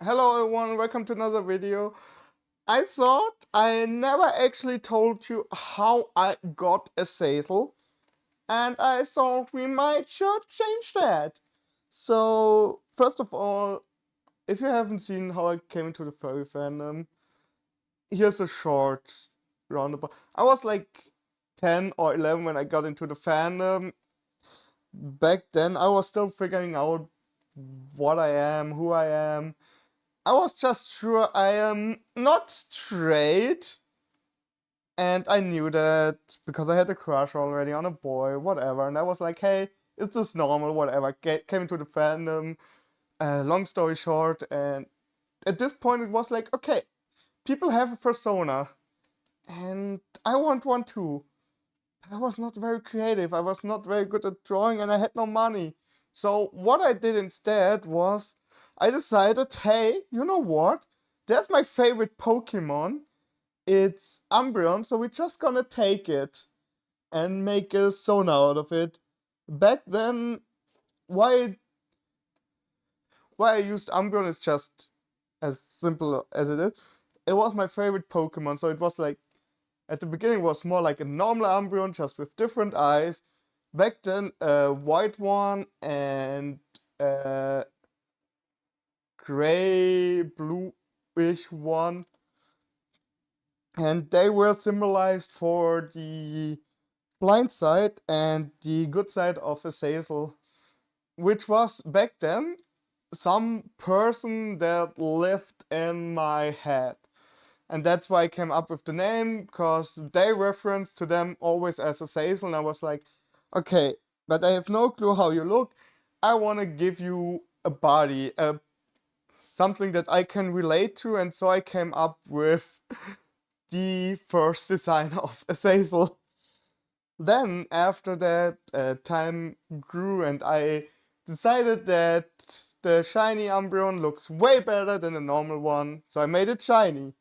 Hello everyone, welcome to another video. I thought I never actually told you how I got Azazel, and I thought we might should change that. So, first of all, if you haven't seen how I came into the furry fandom, here's a short roundabout. I was like 10 or 11 when I got into the fandom. Back then, I was still figuring out what I am, who I am. I was just sure I am not straight, and I knew that because I had a crush already on a boy, whatever. And I was like, hey, is this normal? Whatever. Came into the fandom. Long story short, and at this point it was like, okay, people have a persona, and I want one too. I was not very creative. I was not very good at drawing, and I had no money. So what I did instead was I decided, hey, you know what? That's my favorite Pokemon. It's Umbreon, so we're just gonna take it and make a Sona out of it. Back then, why why I used Umbreon is just as simple as it is. It was my favorite Pokemon, so it was like at the beginning it was more like a normal Umbreon, just with different eyes. Back then, a white one and a gray, bluish one, and they were symbolized for the blind side and the good side of Azazel, which was back then some person that lived in my head. And that's why I came up with the name, because they reference to them always as Azazel, and I was like, okay, but I have no clue how you look. I want to give you a body, something that I can relate to, and so I came up with the first design of Azazel. Then, after that, time grew, and I decided that the shiny Umbreon looks way better than the normal one, so I made it shiny.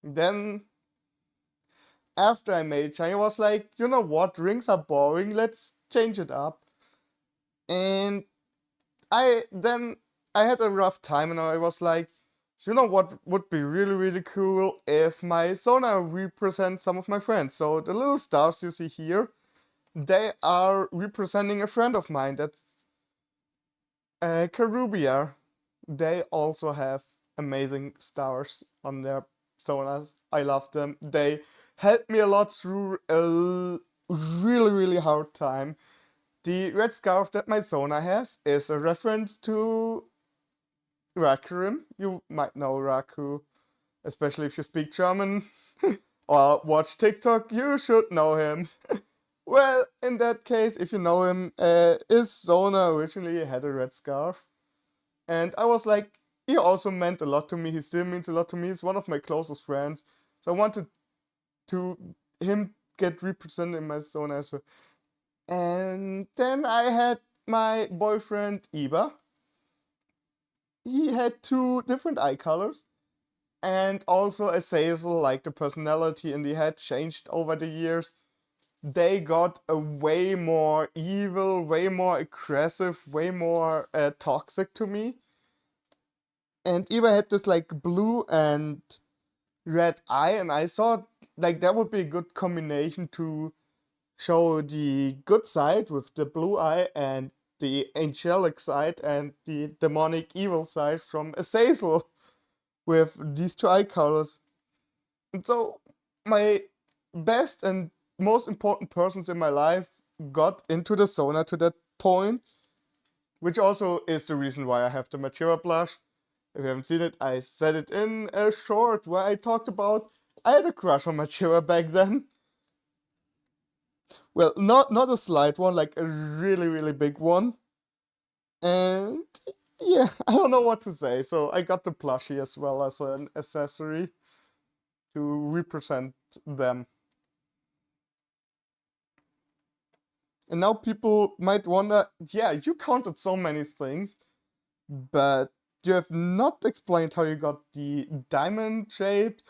Then, after I made it shiny, I was like, you know what, rings are boring, let's change it up. And then I had a rough time, and I was like, you know what would be really, really cool if my Sona represents some of my friends. So the little stars you see here, they are representing a friend of mine. That's Carubia. They also have amazing stars on their sonas. I love them. They helped me a lot through a really, really hard time. The red scarf that my Sona has is a reference to Rakurin. You might know Raku, especially if you speak German or watch TikTok, you should know him. Well, in that case, if you know him, his Sona originally had a red scarf. And I was like, he also meant a lot to me. He still means a lot to me. He's one of my closest friends. So I wanted to him get represented in my Sona as well. And then I had my boyfriend Iba. He had two different eye colors. And also Azazel, like the personality in the head changed over the years. They got a way more evil, way more aggressive, way more toxic to me. And Eva had this like blue and red eye, and I thought like that would be a good combination to show the good side with the blue eye and the angelic side and the demonic evil side from Azazel with these two eye colors. And so my best and most important persons in my life got into the Sona to that point, which also is the reason why I have the Material blush. If you haven't seen it, I said it in a short where I talked about I had a crush on Material back then. Well, not a slight one, like a really, really big one. And yeah, I don't know what to say. So I got the plushie as well as an accessory to represent them. And now people might wonder, yeah, you counted so many things, but you have not explained how you got the diamond shaped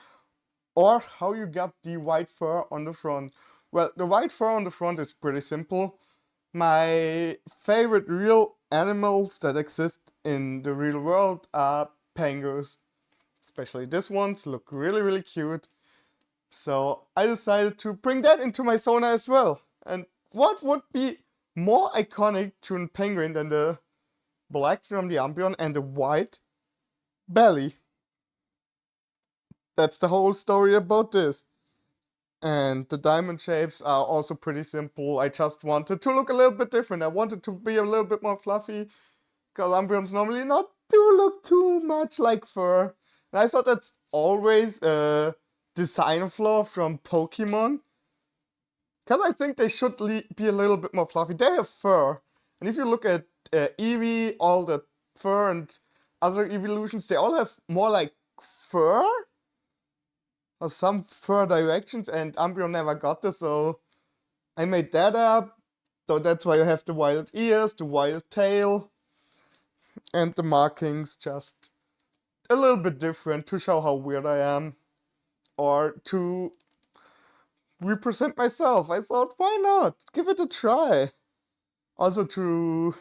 or how you got the white fur on the front. Well, the white fur on the front is pretty simple. My favorite real animals that exist in the real world are penguins. Especially this ones look really, really cute. So I decided to bring that into my sauna as well. And what would be more iconic to a penguin than the black from the Umbreon and the white belly? That's the whole story about this. And the diamond shapes are also pretty simple. I just wanted to look a little bit different. I wanted to be a little bit more fluffy. Because Umbreons normally not do look too much like fur. And I thought that's always a design flaw from Pokemon. Because I think they should be a little bit more fluffy. They have fur. And if you look at Eevee, all the fur and other evolutions, they all have more like fur. Or some fur directions, and Umbreon never got this, so I made that up. So that's why you have the wild ears, the wild tail, and the markings just a little bit different to show how weird I am. Or to represent myself. I thought, why not? Give it a try. Also to...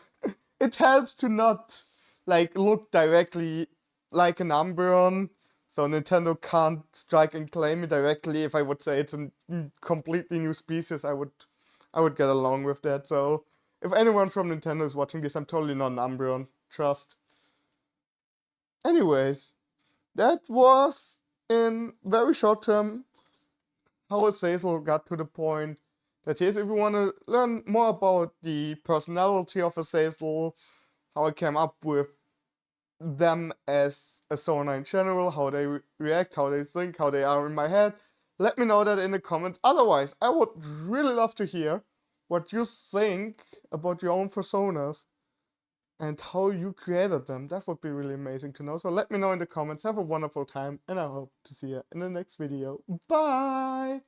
it helps to not like look directly like an Umbreon. So Nintendo can't strike and claim me directly. If I would say it's a completely new species, I would get along with that. So if anyone from Nintendo is watching this, I'm totally not an Umbreon. Trust. Anyways, that was in very short term how Azazel got to the point that yes, if you want to learn more about the personality of Azazel, how I came up with them as a sauna in general, how they react, how they think, how they are in my head, let me know that in the comments. Otherwise, I would really love to hear what you think about your own personas and how you created them. That would be really amazing to know. So let me know in the comments. Have a wonderful time, and I hope to see you in the next video. Bye!